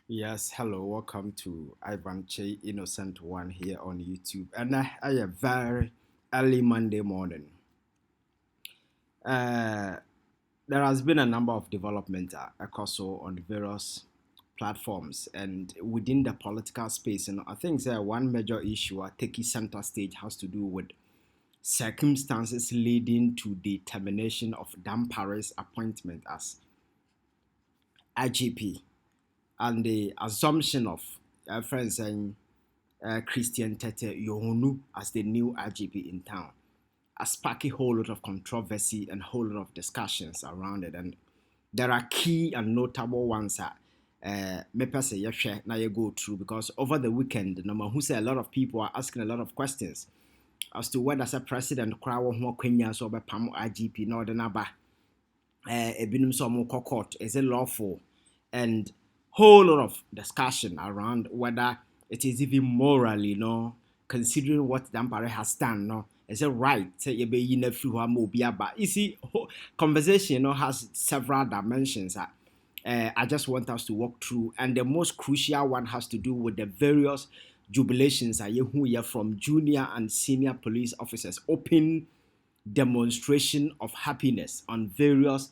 Yes, hello, welcome to Ivan Che Innocent One here on YouTube. And I a very early Monday morning. Uh, there has been a number of developments across on various platforms and within the political space. And I think one major issue taking center stage has to do with circumstances leading to the termination of Dampare's appointment as IGP and the assumption of friends saying Christian Tete Yohunu as the new IGP in town. A sparky whole lot of controversy and whole lot of discussions around it. And there are key and notable ones that me say share now you go through because over the weekend, who say a lot of people are asking a lot of questions as to whether a president crowd more Kenya so pam IGP no the naba ebinum so mo court is it lawful and whole lot of discussion around whether it is even morally, considering what Dampare has done, is it right? Say you be in a few but you see, conversation, has several dimensions. I just want us to walk through, and the most crucial one has to do with the various jubilations who are from junior and senior police officers, open demonstration of happiness on various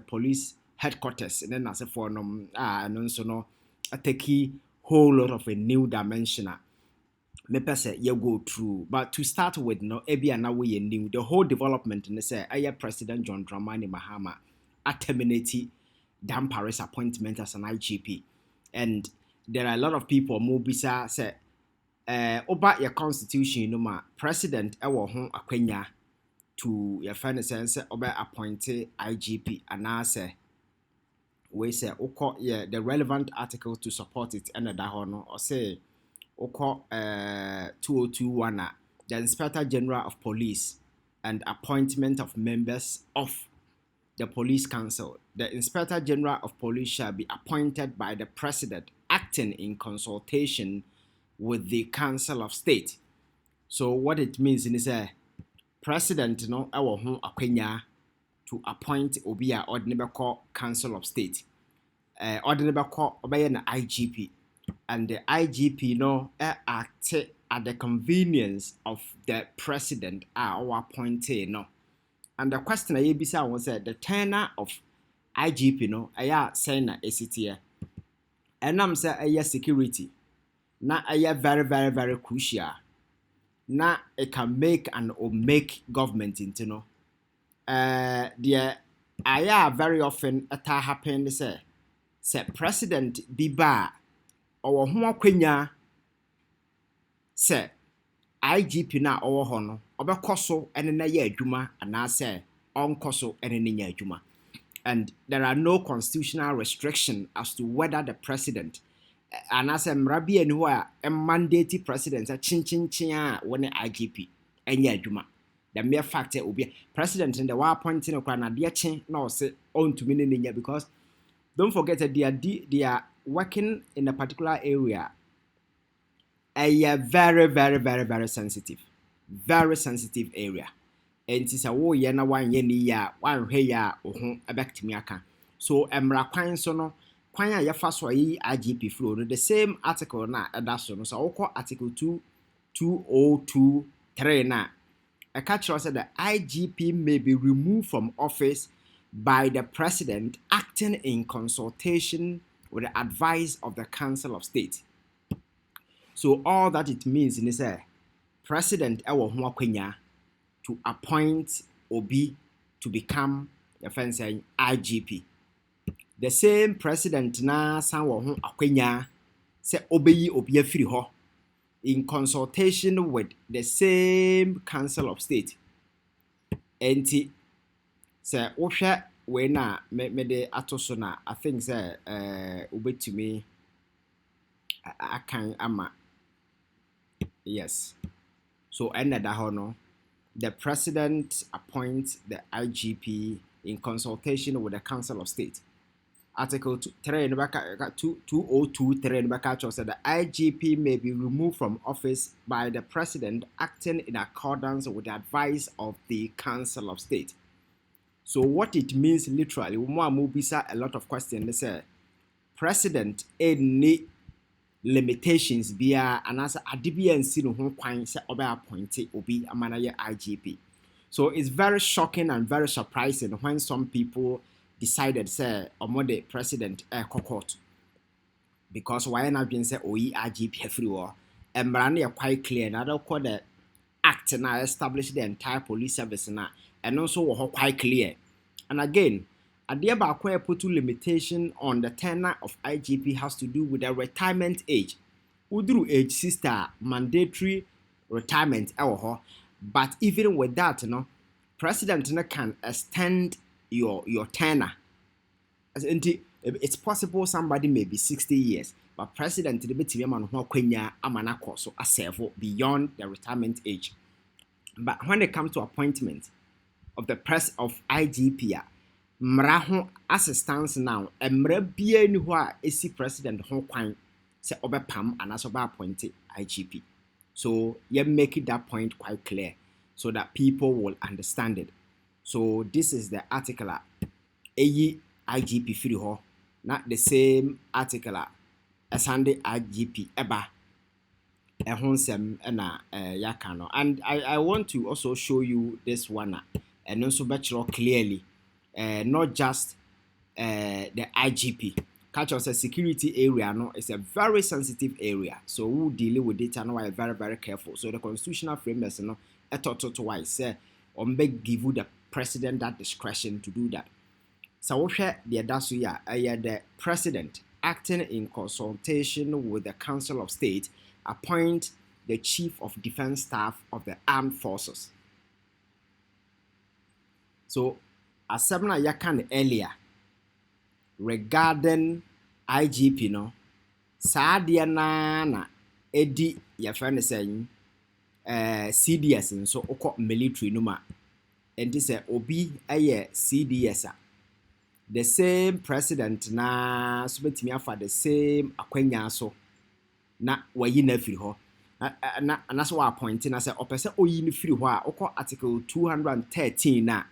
police headquarters, and then as a for and also no a take whole lot of a new dimension. Me say you go through, but to start with, no, ebi na we new the whole development. And say, President John Dramani Mahama terminate Dampare's appointment as an IGP, and there are a lot of people who bisa say, over your constitution, president ewo ho akwanya to your friend sense over appointed IGP, and I say we say the relevant article to support it and that no or say 2021 the Inspector General of Police and appointment of members of the Police Council. The Inspector General of Police shall be appointed by the President acting in consultation with the Council of State. So what it means is a president no ewo ho akwanya to appoint Obia ordinary Council of State. Ordinary obey na IGP, and the IGP no act at the convenience of the president or appointee no. And the question I bisa was the tenure of IGP no saying na ACTA. And I'm say security. Na very very very crucial. Na it can make and or make government into no. Very often it happen say president biba or ho akwanya say IGP na owo ho no obekoso ene na ye adwuma ana say onkoso ene na nya adwuma. And there are no constitutional restriction as to whether the president and as a mrabi and who are a mandate president a chin when IGP enya adwuma. The mere fact will be president in the war appointing a dear chin no say on to meaning because don't forget that they are working in a particular area. A very, very, very, very sensitive area. And it's a war yana 1 year, 1 year, or back to me. So, Emra Quine Sono, Quine ya first way IGP flow. The same article na that's so article 2023 na. A catcher said the IGP may be removed from office by the president acting in consultation with the advice of the Council of State. So all that it means is a president ewo ho akwanya to appoint Obi to become the friend saying IGP. The same president na san wo ho akwanya say obeyi obi afiri ho in consultation with the same Council of State. Enti say wohwe we na me de atoso na I think say ubetumi I can ama. Yes. So another hono, the president appoints the IGP in consultation with the Council of State. Article 2023 said the IGP may be removed from office by the president acting in accordance with the advice of the Council of State. So what it means literally, a lot of questions. They say president any limitations biya anasa adibia nsi no ho kwan se oba appoint obi amana ye IGP. So it's very shocking and very surprising when some people decided say omode president court because why not been say oyi IGP everywhere and brand quite clear na do call the act na establish the entire police service na and also quite clear. And again, adeɛ baako a put limitation on the tenure of IGP has to do with the retirement age. Uduru age sister mandatory retirement but even with that, president can extend your tenure. It's possible somebody may be 60 years, but president the betimi man ho kwanya amana so a serve beyond the retirement age. But when it comes to appointment of the press of IGP, mmara ho assistance now mmara bia ni ho a esi president ho kwan se obepam anaso ba appoint IGP. So you make it that point quite clear so that people will understand it. So this is the article eyi IGP free ho, not the same article as Sunday IGP eba ehonsem na yakano. And I want to also show you this one and also bachelor clearly. Not just the IGP. Catch us a security area, it's a very sensitive area. So we deal with it and we're very, very careful. So the constitutional framework, a total twice say give you the president that discretion to do that. So we share the Adasuya, the president acting in consultation with the Council of State appoint the Chief of Defense Staff of the Armed Forces. So as Sabna Yakan earlier regarding IGP Sadia na Eddie your friend is saying CDS and so oko military numa and this obi aye CDS the same president na subetimi for the same akwanya so na wayi na firi ho na so appointing na say opese oyi ni firi ho a oko article 213 na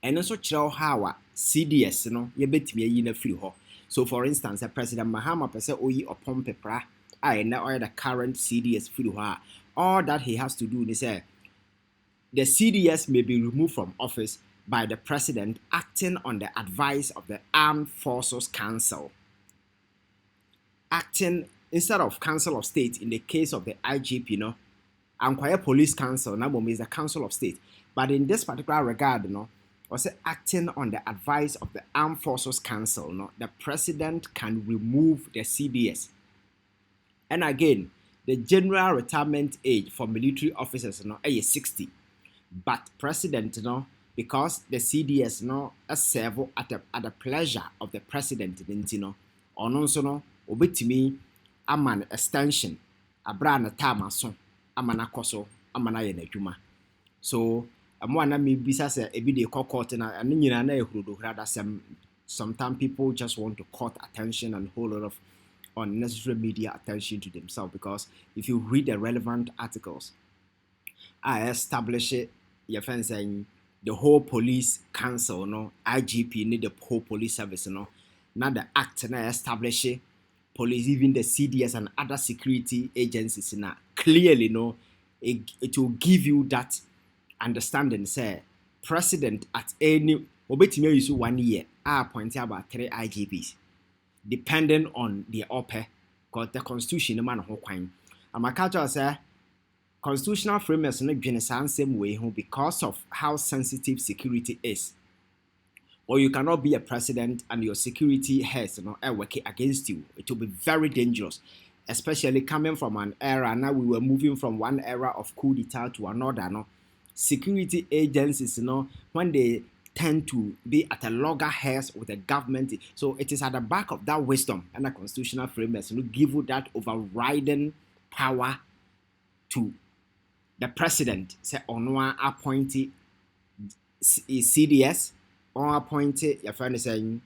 and also kyerɛw how CDS ye betimi ayi na firi ho. So for instance President Mahama pese oyi opom pepra na the current CDS firi ho. All that he has to do is say the CDS may be removed from office by the president acting on the advice of the Armed Forces Council. Acting instead of Council of State in the case of the IGP, and Police Council, now is the Council of State. But in this particular regard, was acting on the advice of the Armed Forces Council, the president can remove the CDS. And again, the general retirement age for military officers is 60. But president, because the CDS serve at the pleasure of the president, or no, obetimi aman extension, abra tama so, amana koso, amana yenejuma. So amwana mi bisa se ebi de court na anu nyina na ehuro rather sometimes people just want to court attention and whole lot of unnecessary media attention to themselves, because if you read the relevant articles, I establish it your friend saying the whole police council IGP need the whole police service now the act na establish it, police, even the CDS and other security agencies clearly it will give you that understanding. Say president at any obetime use 1 year appoint about 3 IGPs depending on the upper because the constitution man ho kwan amakacha say constitutional framework no dwene same way because of how sensitive security is. Or you cannot be a president and your security heads working against you. It will be very dangerous, especially coming from an era. Now we were moving from one era of coup d'etat to another. Security agencies, when they tend to be at a loggerheads with the government, so it is at the back of that wisdom and the constitutional framework give you that overriding power to the president. Say on appointee CDS. On appointed your friend is saying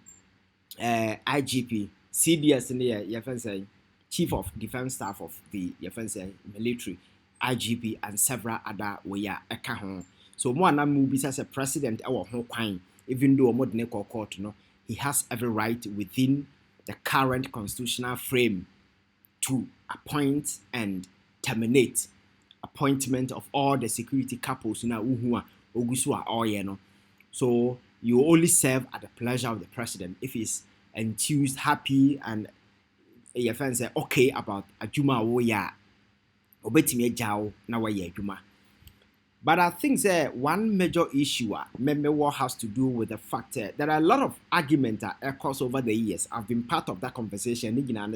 IGP, CDS in the your friend saying Chief of Defense Staff of the your friend saying military, IGP and several other way home. So more na movies as a president our home crime, even though modern court he has every right within the current constitutional frame to appoint and terminate appointment of all the security couples na uhu ogusu a oyeno. So you only serve at the pleasure of the president if he's enthused, happy, and your friend say okay about adwuma wo ya obetimi agyaw na waye adwuma. But I think that one major issue war has to do with the fact that there are a lot of arguments that occurs over the years. I've been part of that conversation.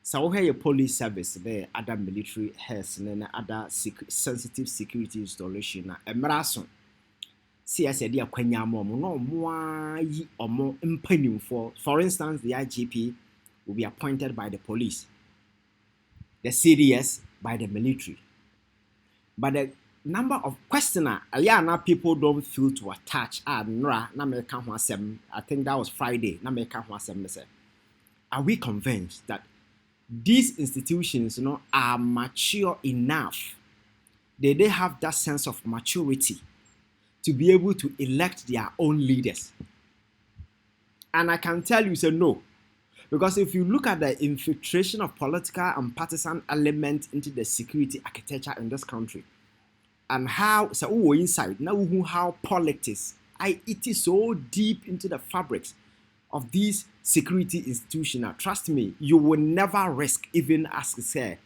So here your police service, there other military health and other sensitive security installation. Emrason. See, I said, for instance, the IGP will be appointed by the police, the CDS by the military. But the number of questioners, people don't feel to attach. I think that was Friday. Are we convinced that these institutions, are mature enough? They have that sense of maturity to be able to elect their own leaders? And I can tell you, no. Because if you look at the infiltration of political and partisan elements into the security architecture in this country, and how inside now how politics it is so deep into the fabrics of these security institutions. Trust me, you will never risk even ask say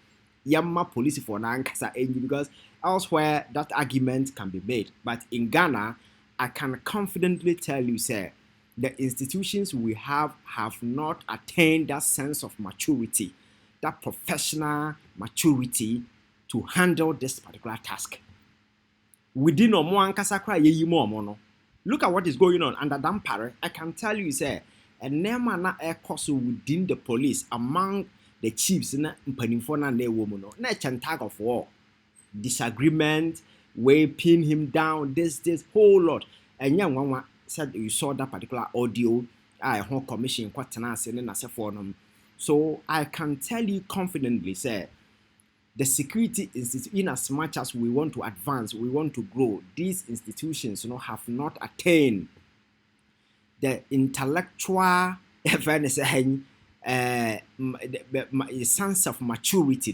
Yamma police for Nankasa because elsewhere that argument can be made. But in Ghana, I can confidently tell you, sir, the institutions we have not attained that sense of maturity, that professional maturity to handle this particular task. Within Omo, look at what is going on under Dampare. I can tell you, sir, a name na course within the police among the chiefs na mpanimfo na woman na tag of war, disagreement, way pin him down, this whole lot. And young said you saw that particular audio, I whole commission so I can tell you confidently, sir, the security institute, in as much as we want to advance, we want to grow, these institutions have not attained the intellectual sense of maturity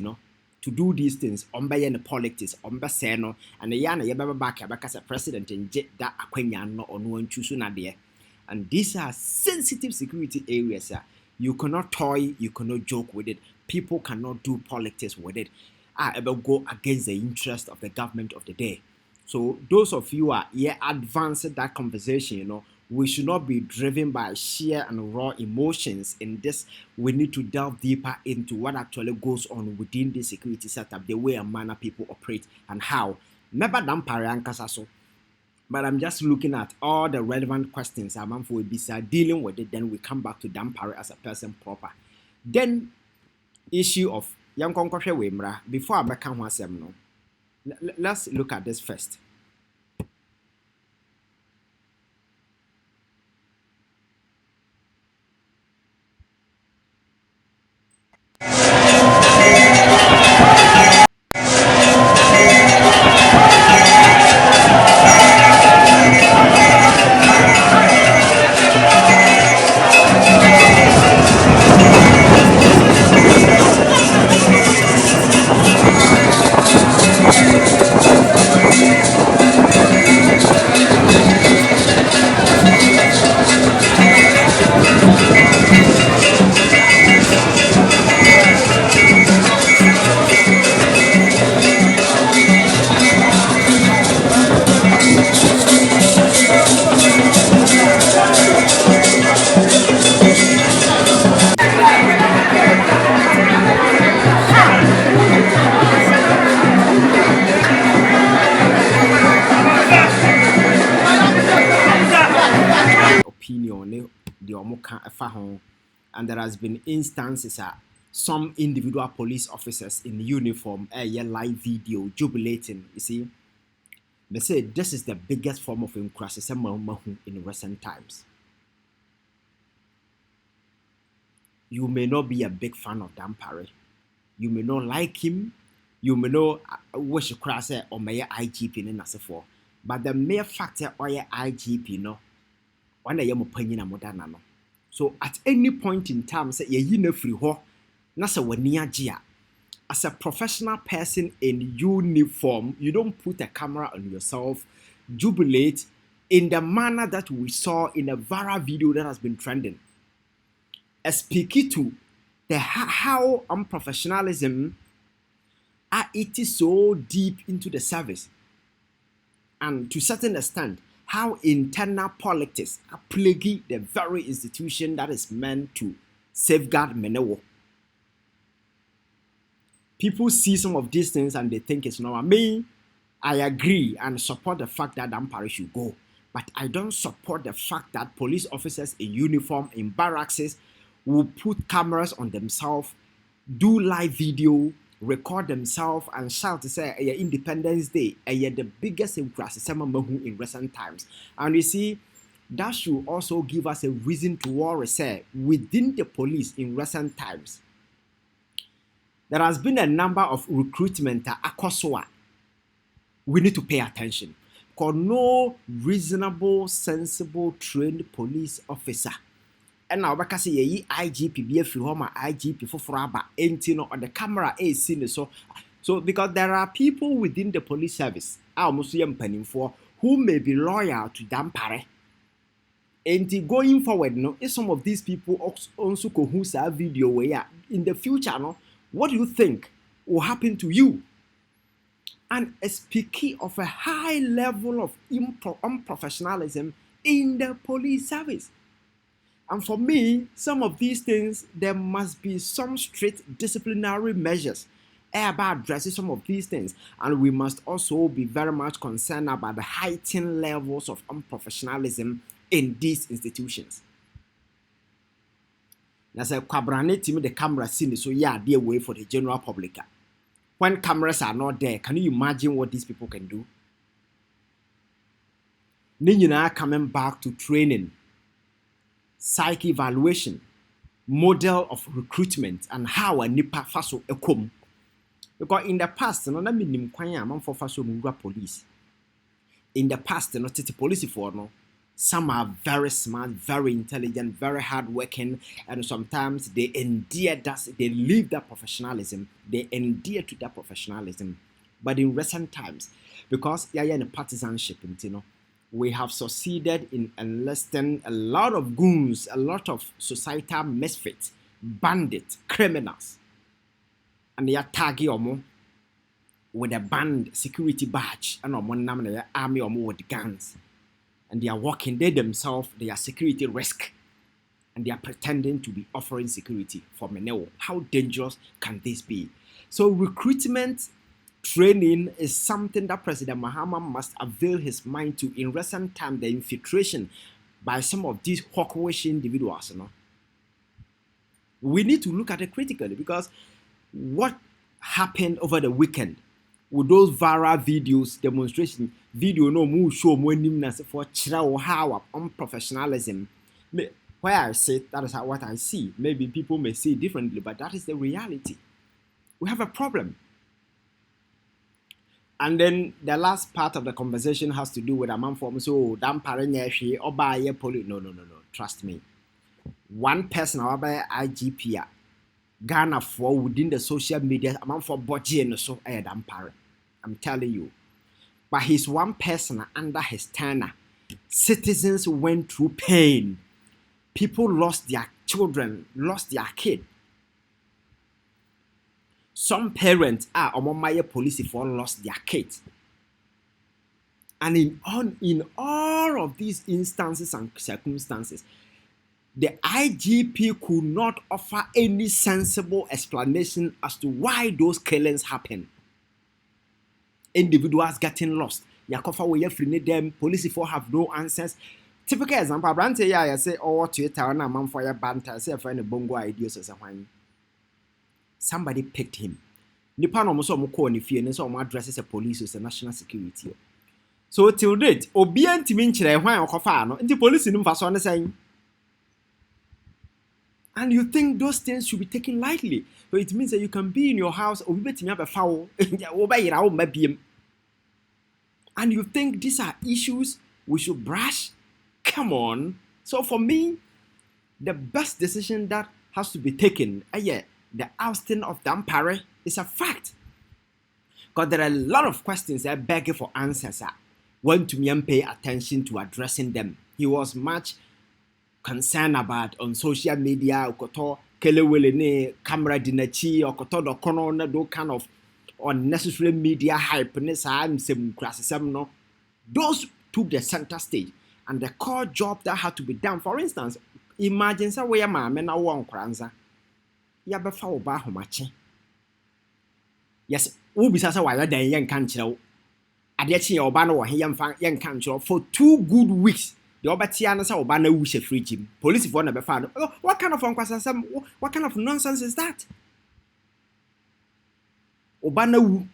to do these things on the politics on the and the yana back as a president and that no on one choose there. And these are sensitive security areas. You cannot toy, you cannot joke with it. People cannot do politics with it. I ever go against the interest of the government of the day. So those of you are advancing that conversation, we should not be driven by sheer and raw emotions in this. We need to delve deeper into what actually goes on within the security setup, the way and manner people operate and how. Never Dampare Ankasaso. But I'm just looking at all the relevant questions I'm for dealing with it. Then we come back to Dampare as a person proper. Then issue of young Konkoshe Wemra. Before I become one, let's look at this first. And there has been instances some individual police officers in uniform live video jubilating. You see, they say this is the biggest form of incrimination in recent times. You may not be a big fan of Dampare. You may not like him. You may not wish to or may IGP in for. But the mere fact that IGP one day opinion modern. So at any point in time, say ye na free ho, na say wani agye a, as a professional person in uniform, you don't put a camera on yourself, jubilate in the manner that we saw in a viral video that has been trending. Speak to the how unprofessionalism it is so deep into the service, and to a certain extent, how internal politics are plaguing the very institution that is meant to safeguard Menewo. People see some of these things and they think it's normal. Me, I agree and support the fact that Dampare should go. But I don't support the fact that police officers in uniform, in barracks, will put cameras on themselves, do live video, record themselves, and shout to say, Independence Day, the biggest in recent times. And you see, that should also give us a reason to worry, say, within the police in recent times. There has been a number of recruitment akoswa. We need to pay attention. Because no reasonable, sensible, trained police officer. And now, because ye IGP be free home IGP for fraba, ain't on the camera is seen so. So because there are people within the police service, almost penning for who may be loyal to Dampare. And going forward, no, if some of these people also who saw video where in the future, no. What do you think will happen to you? And speaking of a high level of unprofessionalism in the police service. And for me, some of these things, there must be some strict disciplinary measures about addressing some of these things. And we must also be very much concerned about the heightened levels of unprofessionalism in these institutions. Now, say kwabrane team the camera scene, so yeah, they way for the general public. When cameras are not there, can you imagine what these people can do? Then coming back to training, psych evaluation, model of recruitment, and how a nipa faso ekom. Because in the past, no, na minim kwanya man for faso mungwa police. In the past, no, titi police for no. Some are very smart, very intelligent, very hardworking, and sometimes they endear that, they live that professionalism, they endear to that professionalism. But in recent times, because in partisanship, we have succeeded in enlisting a lot of goons, a lot of societal misfits, bandits, criminals, and they are tagging with a band security badge, and one army with guns. And they are working, they themselves, they are security risk. And they are pretending to be offering security for Menewo. How dangerous can this be? So recruitment training is something that President Mahama must avail his mind to. In recent time, the infiltration by some of these hawkish individuals. We need to look at it critically, because what happened over the weekend with those viral videos, demonstration video, no more show more nimness for how unprofessionalism. Where I say that is what I see. Maybe people may see it differently, but that is the reality. We have a problem. And then the last part of the conversation has to do with a man from so Dampare or buy a police. No. Trust me. One person or by IGP Ghana for within the social media, a man for Boji and so Dampare. I'm telling you. But he's one person under his tenure. Citizens went through pain. People lost their children, lost their kid. Some parents are Omomaya police for lost their kids. And in all of these instances and circumstances, the IGP could not offer any sensible explanation as to why those killings happened. Individuals getting lost. Yakofa we free them. Police for have no answers. Typical example. Brante ya say oh Twitter na man for your banter. Say find a bongo ideas or something. Somebody picked him. Nipa no mo so mo call ni fie. So mo addresses a police as a national security. So till date, obi antimi nkyere hwan okofa no. Nti police nim fa so ne saying. And you think those things should be taken lightly. So it means that you can be in your house, and you think these are issues we should brush? Come on. So for me, the best decision that has to be taken, the ousting of Dampare is a fact. Because there are a lot of questions that beg for answers. Want to pay attention to addressing them. He was much concerned about on social media, okoto kelewele ne camera dinachi, okoto do kono na do kind of unnecessary media hype ne sa nsem krasesem no. Those took the center stage, and the core job that had to be done. For instance, imagine say we maame na wo nkranza. Ya befa wo ba homache. Yes, wo bisa say wa dan yen kan kire ade chi ye oba no wo he yen kan kire for 2 good weeks. The obatia na say oba na wu she free gym. Police for na befa no. What kind of unkwasasem, what kind of nonsense is that? Oba na wu.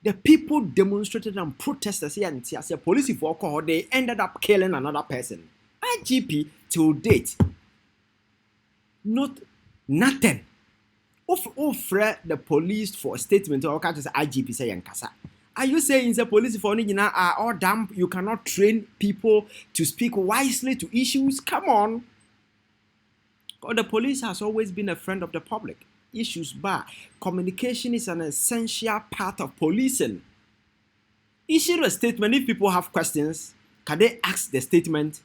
The people demonstrated and protested and police for alcohol, they ended up killing another person. IGP till date, nothing. Offer the police for a statement or can't say IGP say Yankasa. Are you saying the police for are all dumb? You cannot train people to speak wisely to issues? Come on. God, the police has always been a friend of the public. Issues bar. Communication is an essential part of policing. Issue a statement. If people have questions, can they ask the statement?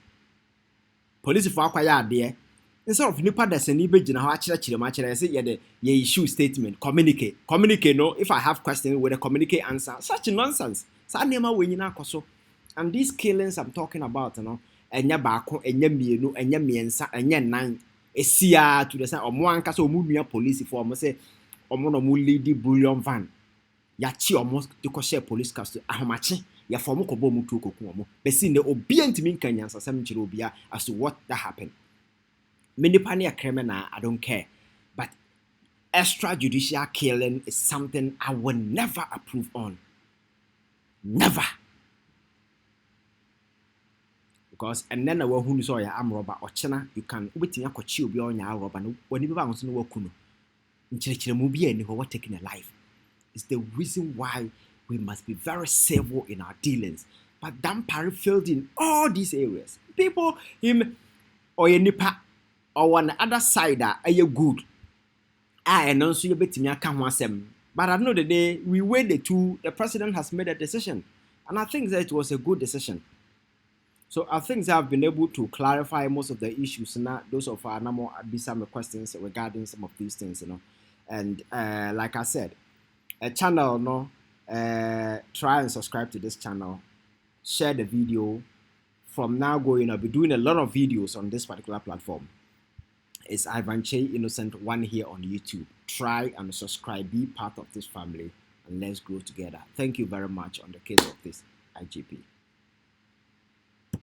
Police for acquire there. Instead of nipa that's an ibe jina ha chire say ye issue statement. Communicate no. If I have questions with a communicate answer. Such nonsense. Sa nema we nyina koso. And these killings I'm talking about, enya baako, enya mienu, enya miensa, enya nine. Esia to the side omo anka so omo nua police for omo say omo no mo lady bullion van ya chi omo to ko share police cast ahomache ya for omo ko bo mu to koku omo be see ne obi antimi nkan yansasam kire obia as to what that happened. Many pani a criminal, I don't care, but extrajudicial killing is something I will never approve on. Never. Because and then who saw your arm robber or china, you can wait in your coach beyond your robber. When you bounce no kuno, in Chile and what taking a life is the reason why we must be very civil in our dealings. But Dampare failed in all these areas. People, him or your nipa or on the other side are you good. I announce you bet me I can't want them. But at the end of the day, we weigh the two. The president has made a decision, and I think that it was a good decision. So I think that I've been able to clarify most of the issues. Now, those of our more be some questions regarding some of these things, And like I said, a channel, try and subscribe to this channel. Share the video. From now going, I'll be doing a lot of videos on this particular platform. It's Ivan Che Innocent One here on YouTube. Try and subscribe. Be part of this family, and let's grow together. Thank you very much on the case of this IGP.